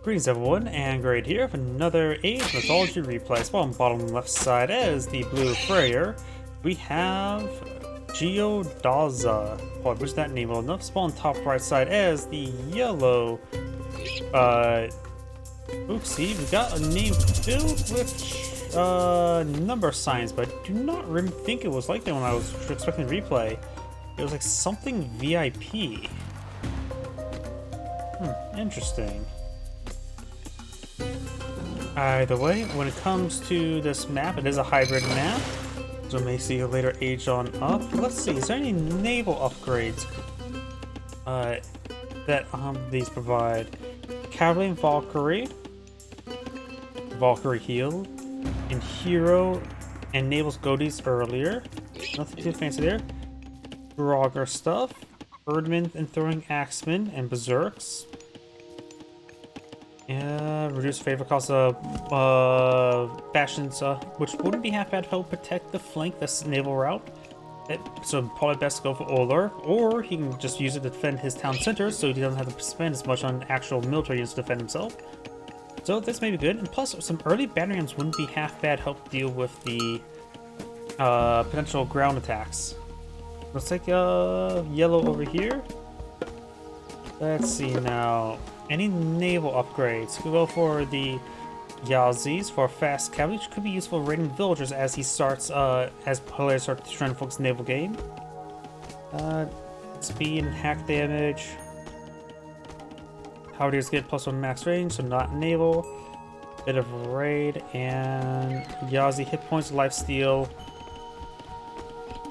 Greetings everyone, and Grade here with another Age Mythology Replay. So on bottom left side as the blue Freyr, we have Geodozza. Oh, which that name well enough. Spawn top right side as the yellow Fuxi. We got a name filled with number signs, but I do not think it was like that when I was expecting replay. It was like something VIP. Interesting. Either way, when it comes to this map, it is a hybrid map, so we may see a later age on up. Let's see, is there any naval upgrades that these provide? Cavalry and Valkyrie heal, and Hero and Naval's Goatees earlier. Nothing too fancy there. Grogger stuff, Erdman and Throwing Axemen and Berserks. Yeah, reduce favor cost of Bastions, which wouldn't be half bad to help protect the flank, that's naval route. So probably best to go for Olar, or he can just use it to defend his town center so he doesn't have to spend as much on actual military units to defend himself. So this may be good, and plus some early battery rams wouldn't be half bad to help deal with the potential ground attacks. Looks like yellow over here. Let's see now. Any naval upgrades? Could go for the Yazis for fast cavalry, which could be useful raiding villagers as he starts, as players start trying to focus naval game. Speed and hack damage. Halberdiers get +1 max range, so not naval. Bit of raid and Yazi hit points, lifesteal.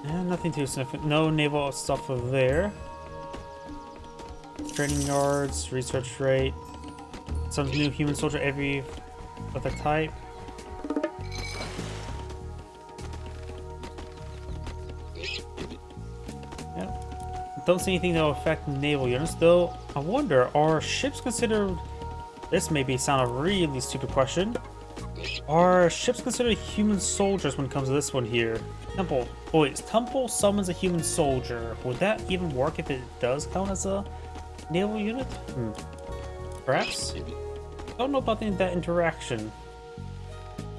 And nothing too significant. No naval stuff over there. Training yards, research rate, some new human soldier every other type. Yep. Don't see anything that will affect naval units, though. I wonder, are ships considered? This may sound a really stupid question. Are ships considered human soldiers when it comes to this one here? Temple. Oh wait, Temple summons a human soldier. Would that even work if it does count as a naval unit? Perhaps? Don't know about that interaction.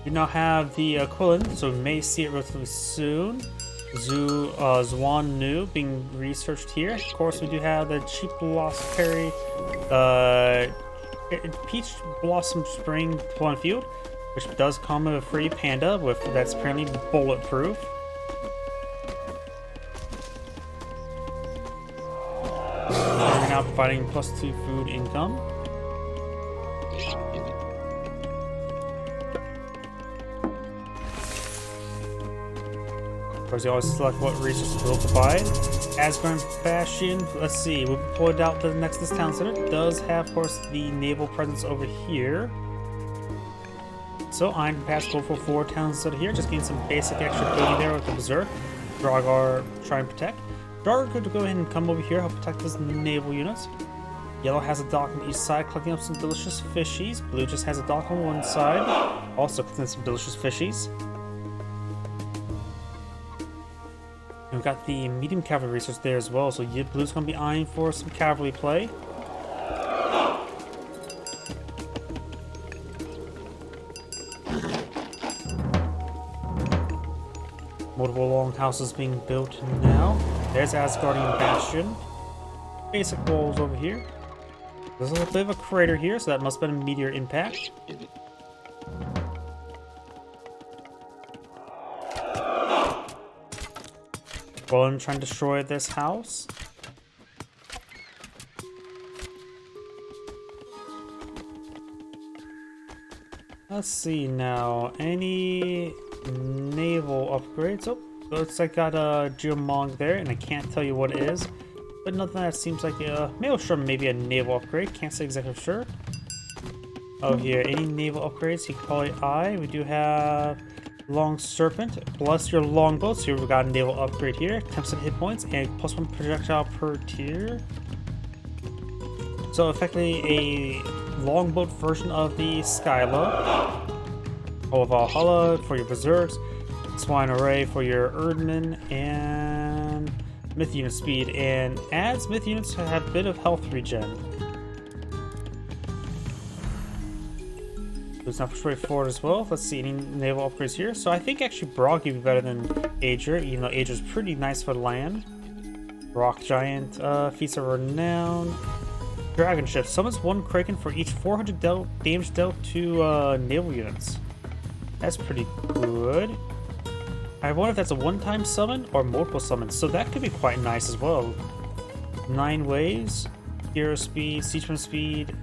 We now have the equivalent, so we may see it relatively soon. Zwan Nu being researched here. Of course, we do have the Cheap Blossom Berry, Peach Blossom Spring Plum Field, which does come with a free panda that's apparently bulletproof. Now providing +2 food income. Of course, you always select what resources will provide. Asgard Bastion, let's see, we'll pull it out to the next town center. It does have, of course, the naval presence over here. So Iron Pass go for 4 towns center here, just getting some basic extra booty there with the Berserk. Dragar try and protect. Dragar could go ahead and come over here, help protect his naval units. Yellow has a dock on each side, collecting up some delicious fishies. Blue just has a dock on one side, also collecting some delicious fishies. And we've got the medium cavalry research there as well, so Blue's going to be eyeing for some cavalry play. Multiple longhouses being built now. There's Asgardian Bastion. Basic walls over here. There's a little bit of a crater here, so that must have been a meteor impact. Well, I'm trying to destroy this house. Let's see now. Any naval upgrades? Oh, looks like I got a Geomong there, and I can't tell you what it is. But nothing that seems like a Maelstrom, maybe a naval upgrade. Can't say exactly for sure. Oh, here, any naval upgrades you can probably eye. We do have Long Serpent. Bless your longboats. Here we got a naval upgrade here. 10% hit points and +1 projectile per tier. So effectively a longboat version of the Skyla. Oh, Valhalla for your Berserks. Swine Array for your Erdman, and Myth unit speed, and adds Myth units to have a bit of health regen. It's not straightforward as well. Let's see any naval upgrades here. So I think actually Brock would be better than Ager, even though Ager's pretty nice for land. Rock Giant, Feats of Renown. Dragon Ship. Summons one Kraken for each 400 damage dealt to naval units. That's pretty good. I wonder if that's a one-time summon or multiple summons. So that could be quite nice as well. 9 waves, hero speed, siege speed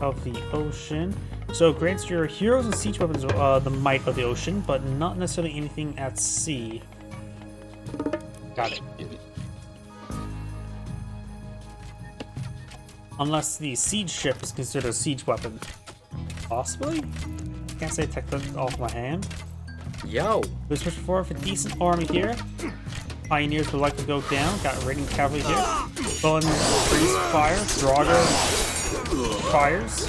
of the ocean. So it grants your heroes and siege weapons the might of the ocean, but not necessarily anything at sea. Got it. Unless the siege ship is considered a siege weapon. Possibly? Can't say take that off my hand. Yo! Let's push forward with a decent army here. Pioneers would like to go down. Got raiding cavalry here. Fun, freeze fire. Draugr fires.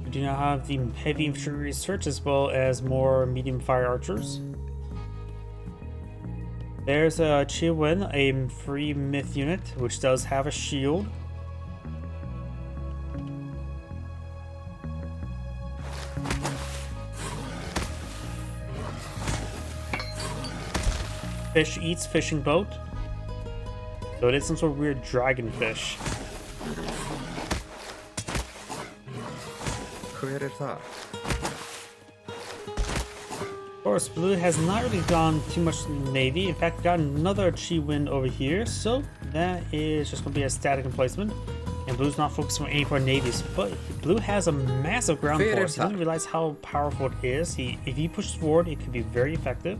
We do now have the heavy infantry research as well as more medium fire archers. There's a Chiwin, a free myth unit, which does have a shield. Fish eats fishing boat. So it is some sort of weird dragon fish. Hver that? Of course, blue has not really gone too much in the navy. In fact, we got another Chiwin over here, so that is just going to be a static emplacement. And blue's not focusing on any of our navies, but blue has a massive ground force. He doesn't realize how powerful it is. If he pushes forward, it could be very effective.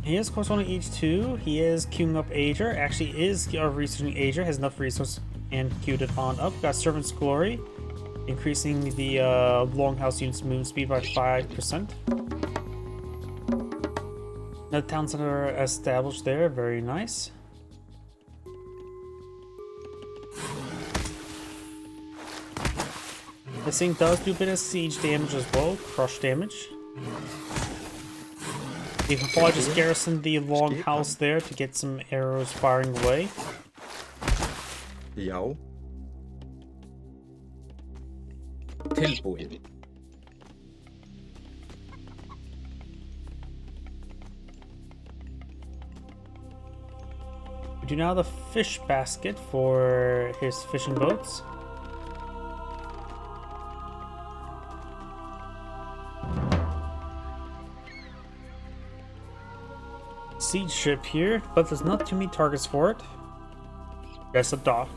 He is, of course, only H2. He is queuing up Ager. Actually, is researching Ager. Has enough resources and queued it on up. Got Servant's Glory, increasing the Longhouse unit's movement speed by 5%. Another town center established there. Very nice. This thing does do a bit of siege damage as well. Crush damage. You can probably just garrison the Longhouse there to get some arrows firing away. Já. Tilbúin. We do now have the fish basket for his fishing boats. Siege ship here, but there's not too many targets for it. There's a dock.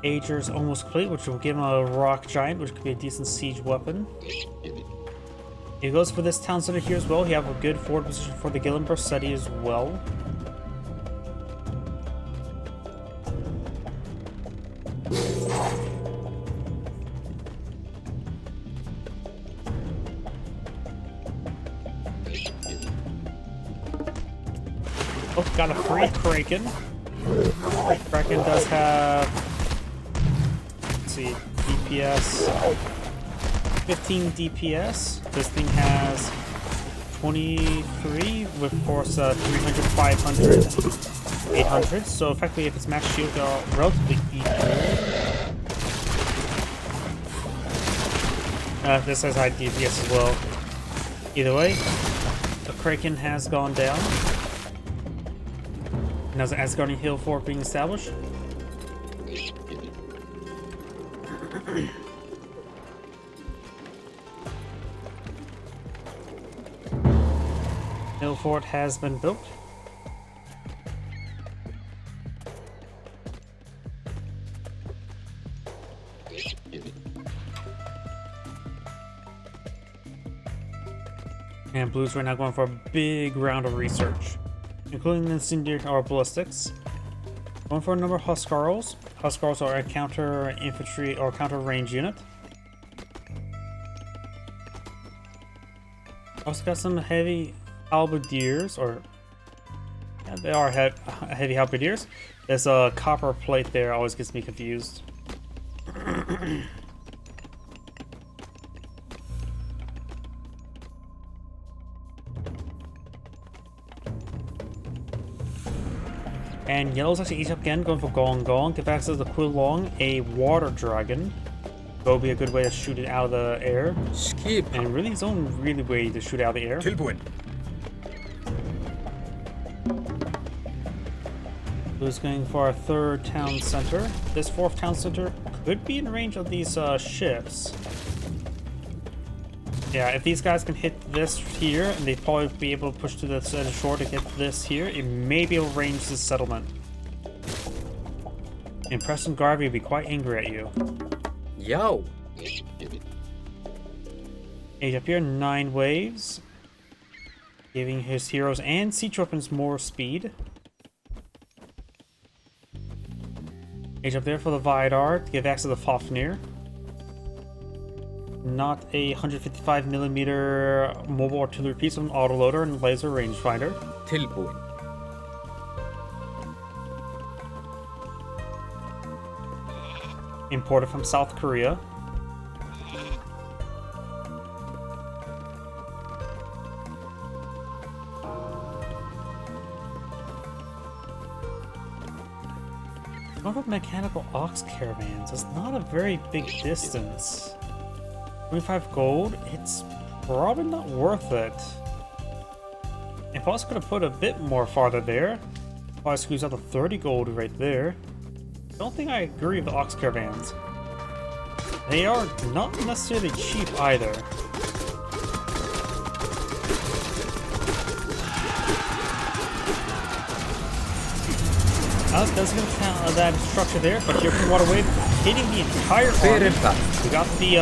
Ager's almost complete, which will give him a rock giant, which could be a decent siege weapon. He goes for this town center here as well. He have a good forward position for the Gillenburg City as well. Oh, got a free Kraken. Kraken does have, let's see, DPS, 15 DPS. This thing has 23 with force 300, 500, 800. So effectively, if it's max shield, they're relatively equal. This has high DPS as well. Either way, the Kraken has gone down. Now the Asgardian Hill Fort being established. Hill Fort has been built. And blue's right now going for a big round of research, including the incendiary or ballistics. Going for a number of Huskarls. Huskarls are a counter infantry or counter range unit. Also got some heavy halberdiers or Yeah, they are heavy halberdiers. There's a copper plate there, always gets me confused. And yellow's actually each up again, going for Gong Gong. Get back to the Quilong, a water dragon. That would be a good way to shoot it out of the air. Skip. And really his own really way to shoot out of the air. Tilbúin. Who's going for our third town center. This fourth town center could be in range of these ships. Yeah, if these guys can hit this here, and they'd probably be able to push to the shore to get this here, it may be able to range this settlement. And Preston Garvey would be quite angry at you. Yo. Age up here, 9 waves. Giving his heroes and siege weapons more speed. Age up there for the Vidar to give access to the Fafnir. Not a 155mm mobile artillery piece with an autoloader and laser rangefinder. Tilbúin. Imported from South Korea. Going with mechanical ox caravans. It's not a very big distance. 25 gold, it's probably not worth it. If I was going to put a bit more farther there, probably squeeze out the 30 gold right there. Don't think I agree with the ox caravans. They are not necessarily cheap either. Doesn't count that structure there, but here from Waterwave, hitting the entire army. We got the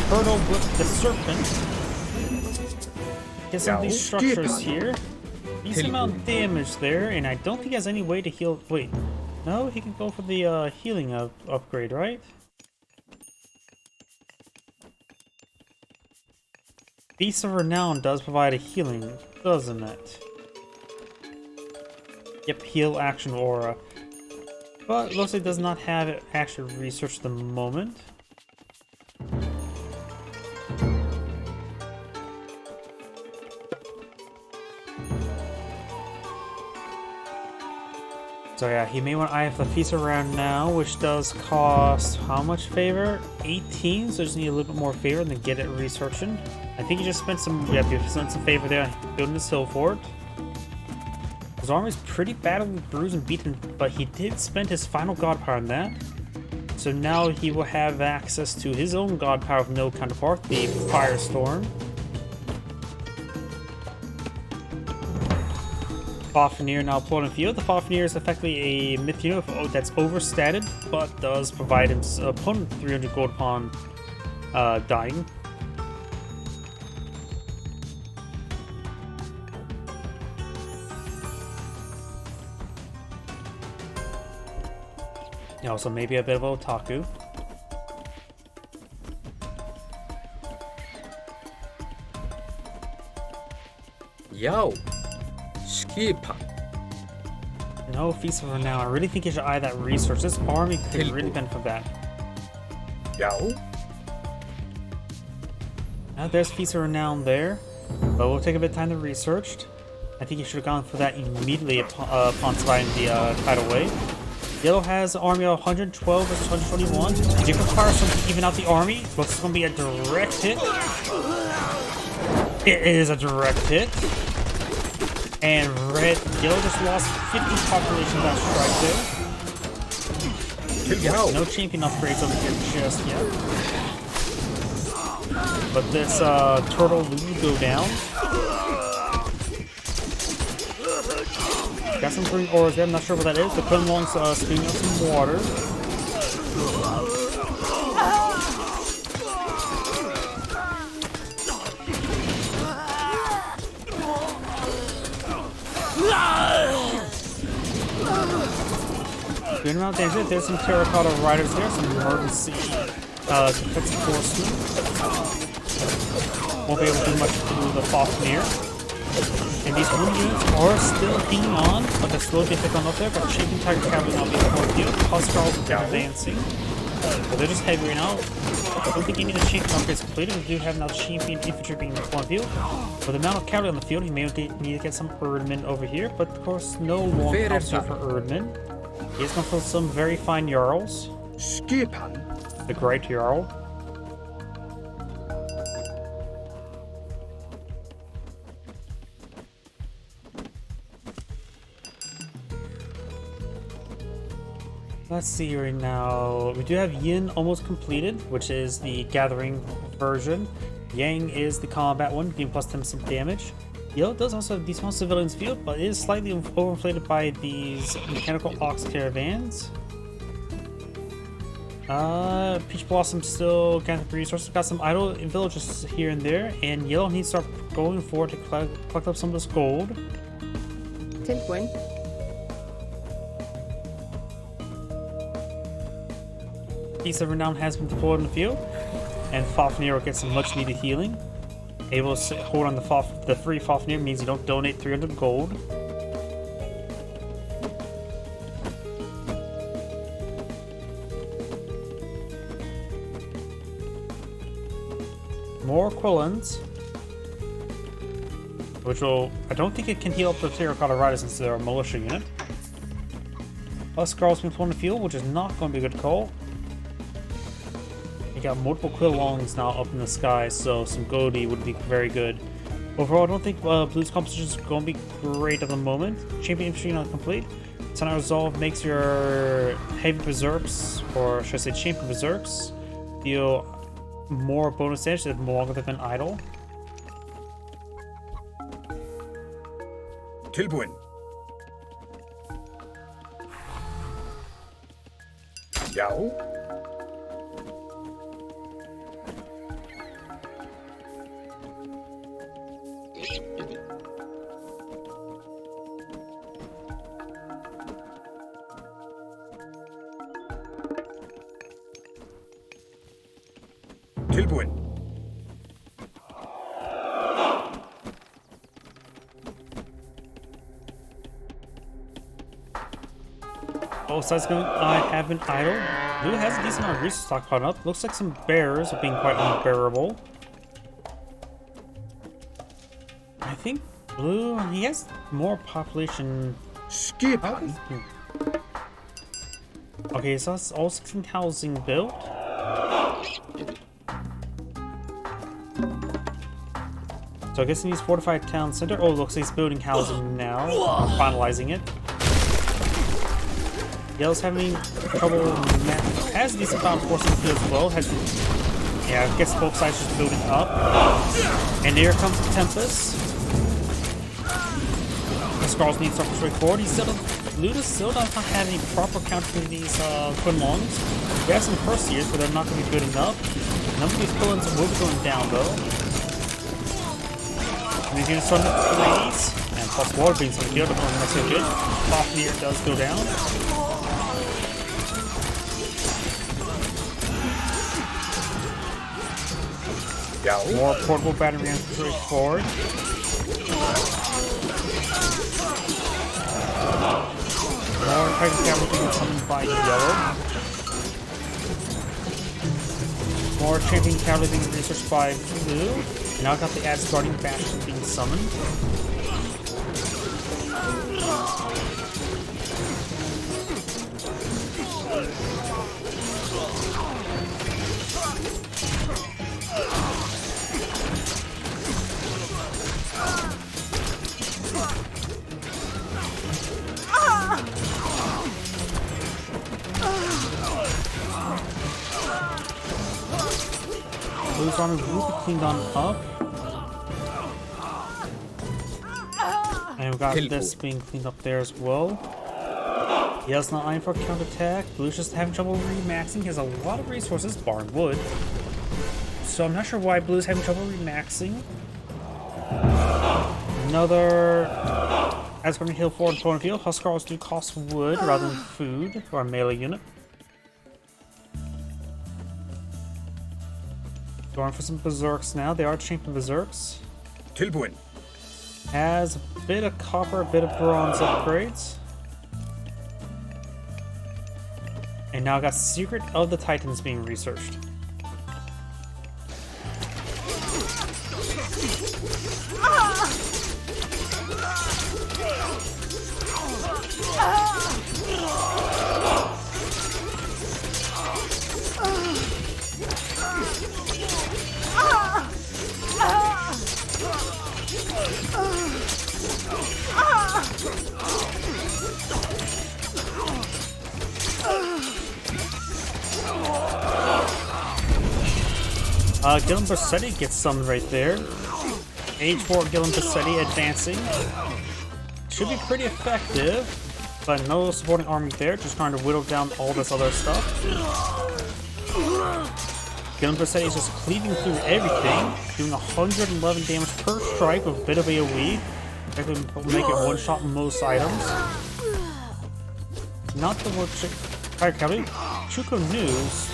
turtle with the serpent. Get some of these structures here. Decent amount of damage there, and I don't think he has any way to heal. Wait, no, he can go for the healing upgrade, right? Beast of Renown does provide a healing, doesn't it? Yep, heal action aura. But it looks like it does not have it actually researched at the moment. So yeah, he may want to eye the feast around now, which does cost how much favor? 18, so just need a little bit more favor and then get it researching. I think he just spent some spent some favor there on building this hill fort. His army's pretty badly bruised and beaten, but he did spend his final god power on that. So now he will have access to his own god power with no counterpart, the Firestorm. Fafnir now pulled in field. The Fafnir is effectively a myth unit that's overstated, but does provide his opponent 300 gold upon dying. Also, maybe a bit of otaku. Yo. Skip. No feast for now. I really think you should eye that research. This army could really benefit from that. Yo. Now there's feast of renown there, but we'll take a bit of time to research. I think you should have gone for that immediately upon surviving the tidal wave. Yellow has an army of 112 versus 121. You can fire something to even out the army. Looks like it's going to be a direct hit. It is a direct hit. And yellow just lost 50 population of that strike there. No champion upgrades over here just yet. But this turtle will go down. Got some green auras there, I'm not sure what that is. The Kunlong's spewing out some water. Good amount of damage. There's some terracotta riders there, some emergency defensive forces. Won't be able to do much to the Fafnir. And these wound units are still hanging on, but they're slowly being picked on up there. But Shaking Tiger Cavalry now being on the field. Huskarls are advancing. But they're just heavy right now. I don't think any of the champion upgrades completed. We do have now champion infantry being on the field. With the amount of cavalry on the field, he may need to get some Erdmen over here. But of course, no long officer for Erdmen. He is going for some very fine Jarls. Skipan. The Great Jarl. Let's see right now. We do have Yin almost completed, which is the gathering version. Yang is the combat one, being plus 10 some damage. Yellow does also have decent civilians field, but it is slightly overinflated by these mechanical ox caravans. Peach Blossom still gathering resources. Got some idle villages here and there, and Yellow needs to start going forward to collect up some of this gold. Tintwin. Piece of Renown has been deployed in the field, and Fafnir will get some much needed healing. Able to hold on the free Fafnir means you don't donate 300 gold. More Quillans, which will, I don't think it can heal up the Terracotta Riders since they're a militia unit. Huskarls being deployed in the field, which is not going to be a good call. You got multiple Quillongs now up in the sky, so some Godi would be very good. Overall, I don't think Blue's composition is going to be great at the moment. Champion Infantry not complete. Sunlight Resolve makes your Heavy Berserks, or should I say Champion Berserks, deal more bonus damage the longer they've been idle. Tilbuin. Yao. Tilbuin. Both sides going have been idle. Blue has a decent amount of resource stock caught up. Looks like some bears are being quite unbearable. I think Blue, he has more population. Skipan. Okay, so that's all 16 housing built. So I guess he needs fortified town center. Oh, looks like he's building housing now. Finalizing it. Yellow's having trouble. Has a decent amount of force in the field as well. Yeah, I guess both sides just building up. And here comes the Tempest. The Skrulls need to push forward. Ludus still does not have any proper counter to these Quinlongs. They have some Perseers, but they're not going to be good enough. None of these Quillons will be going down though. And these units run up to ladies. And plus water being some good, but not so good. Fafnir does go down. More portable battery infantry forward. More Titan cavalry being summoned by Yellow. More champion cavalry being researched by Blue. And now I got the Asgardian Bastion being summoned. Blue's army will be cleaned on up. And we've got this being cleaned up there as well. Yellow's not eyeing for a counterattack. Blue's just having trouble remaxing. He has a lot of resources, barring wood. So I'm not sure why Blue's having trouble remaxing. Another Asgardian Hill forward point of view. Huskarls do cost wood rather than food for a melee unit. Going for some berserks now. They are champion berserks. Tilbuin. Has a bit of copper, a bit of bronze upgrades. And now I got Secret of the Titans being researched. Gillen Bassetti gets summoned right there. Age 4 Gillen Bassetti advancing. Should be pretty effective, but no supporting army there, just trying to whittle down all this other stuff. Gillen Bassetti is just cleaving through everything, doing 111 damage per strike with a bit of AoE. That can make it one-shot most items. Not the one Cavalry. Chuko News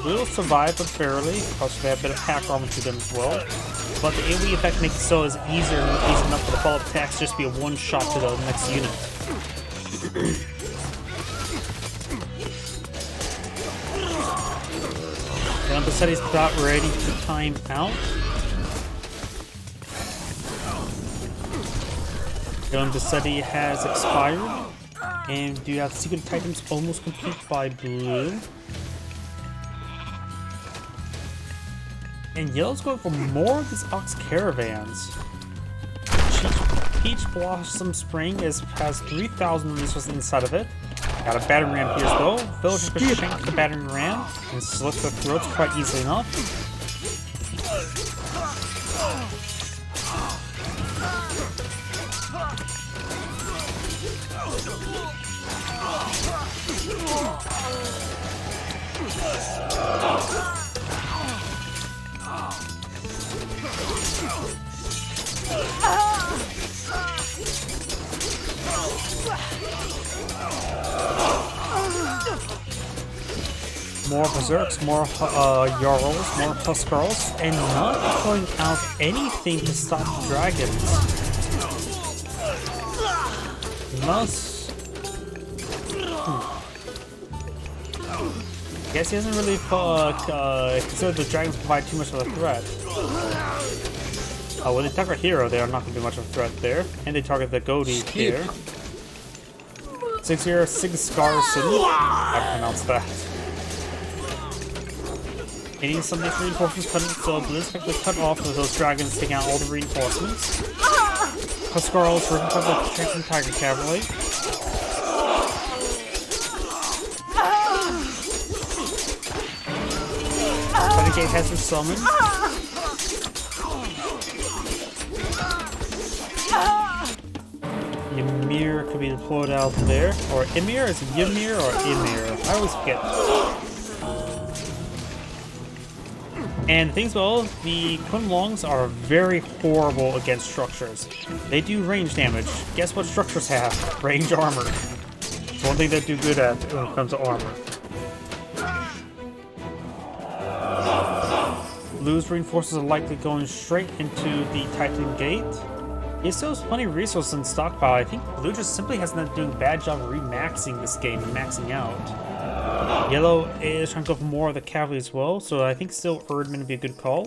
will survive, but barely, because they have a bit of pack armor to them as well. But the AoE effect makes it so it's easy enough for the follow-up attacks just be a one-shot to the next unit. Gillen Bassetti's about ready to time out. Gillen Bassetti has expired. And do you have Secret Titans almost complete by blue? And yellow's going for more of these Ox Caravans. Peach Blossom Spring has 3,000 resources inside of it. Got a battering ram here as well. Villagers can shank the battering ram and slit their throats quite easily enough. More Berserks, more Jarls, more Huskarls, and not pulling out anything to stop the dragons. Must... Guess he doesn't really consider the dragons provide too much of a threat. When they target Hero, they are not going to be much of a threat there. And they target the Goaty here. 6-0, Sigskarson. I pronounced that. Getting some of these reinforcements cut, so Blizz effectively cut off with those dragons, taking out all the reinforcements. Huskarls working for the Transom Tiger Cavalry. Renegade has been summoned. Ymir could be deployed out there. Or Ymir? Is it Ymir or Ymir? I always forget. And things well, the Kunlongs are very horrible against structures. They do range damage. Guess what structures have? Range armor. It's one thing they do good at when it comes to armor. Blue's reinforcers are likely going straight into the Titan Gate. He still has plenty of resources in stockpile. I think Blue just simply has not doing a bad job of remaxing this game and maxing out. Yellow is trying to go for more of the cavalry as well, so I think still Erdman would be a good call.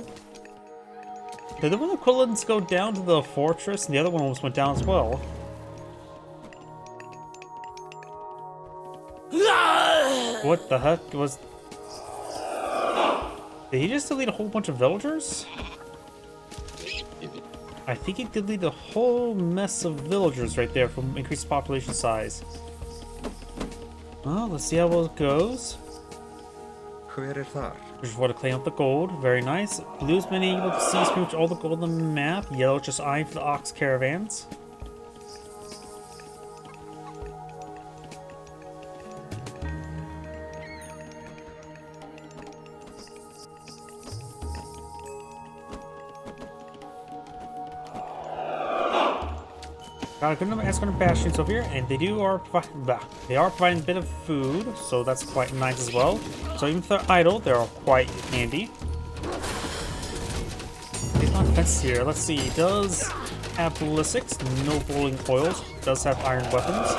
Did the one equivalents go down to the fortress, and the other one almost went down as well? What the heck was... Did he just delete a whole bunch of villagers? I think he deleted a whole mess of villagers right there from increased population size. Well, let's see how it goes. Just want to clean up the gold. Very nice. Blue's been able to see pretty much all the gold on the map. Yellow just eyeing for the Ox Caravans. Got a good number of Asgard Bastions over here, and they are providing a bit of food, so that's quite nice as well. So even if they're idle, they're quite handy. He's not defense here. Let's see. Does have ballistics, no boiling oils, does have iron weapons.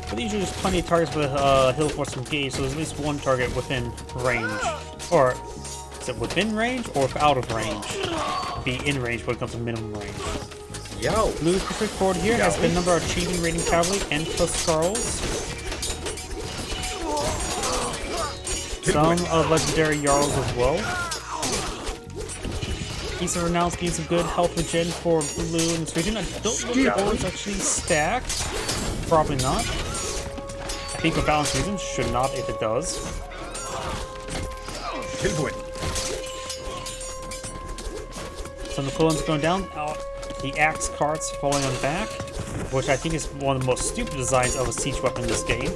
But these are just plenty of targets with Hill Force engaged, so there's at least one target within range. Or, is it within range or out of range? Be in range when it comes to minimum range. Yo. Blue's pushing forward here has been a number of achieving rating cavalry and Tuskarls. Some of legendary Jarls as well. Piece of Renown gains some good health regen for Blue in this region. I don't know if the board is actually stacked. Probably not. I think for balance reasons, should not if it does. Some of the clones going down. The axe carts falling on back, which I think is one of the most stupid designs of a siege weapon in this game.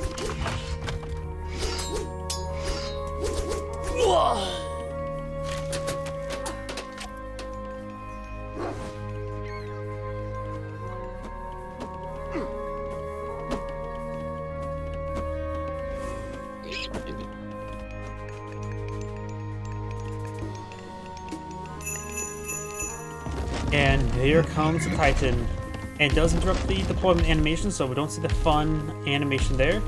And here comes the Titan. And it does interrupt the deployment animation, so we don't see the fun animation there.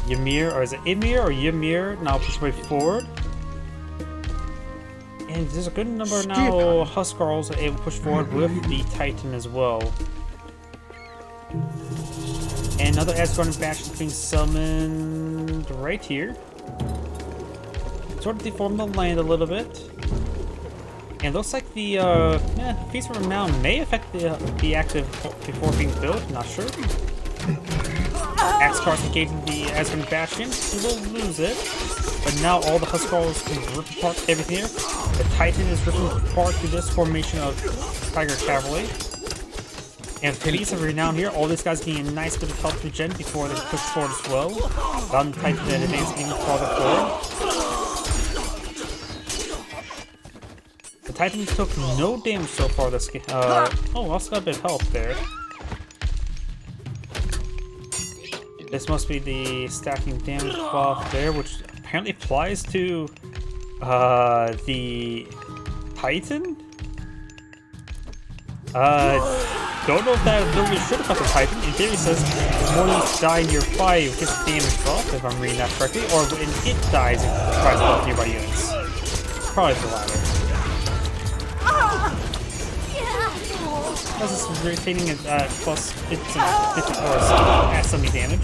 Ymir, or is it Ymir or Ymir, now push way forward. And there's a good number now Huskarls are able to push forward with the Titan as well. And another Asgardian Bastion being summoned right here. Sort of deformed the land a little bit. And it looks like the Feast of Renown may affect the active before being built, not sure. Axe carts engaging the Asgardian Bastion, he will lose it. But now all the Huskarls can rip apart everything here. The Titan is ripping apart through this formation of Tiger Cavalry. And Feast of Renown here, all these guys getting a nice bit of health regen before they push forward as well. Down the Titan that advances even farther forward. The Titan took no damage so far this game. Oh, also got a bit of health there. This must be the stacking damage buff there, which apparently applies to the Titan? Don't know if that ability should affect the Titan. In theory, it says the more you die in your fight, it gets damage buff, if I'm reading that correctly, or when it dies, it tries to buff nearby units. Probably the latter. This is retaining it at plus 50 or at 70 damage.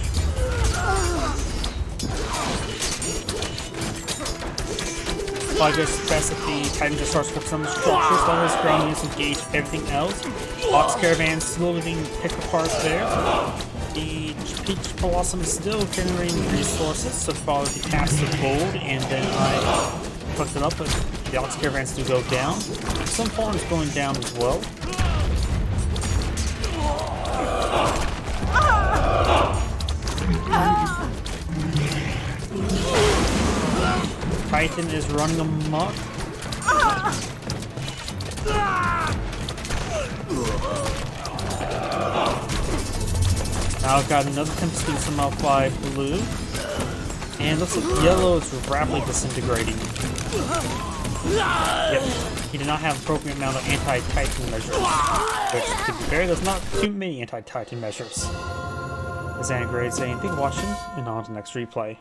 I guess best if the Titan just starts focusing on the structures, while his ground units engage everything else. Ox Caravan slowly being picked apart there. The Peach Blossom is still generating resources, so follow the cast of gold, and then I hooked it up, but the Ox Caravans do go down. Some farms going down as well. Titan is running amok. Now I've got another Tempest being somehow by Blue. And looks like Yellow is rapidly disintegrating. Yep, he did not have an appropriate amount of anti-Titan measures. Which, to be fair, there's not too many anti-Titan measures. This is Anna Gray saying, thank you for watching, and on to the next replay.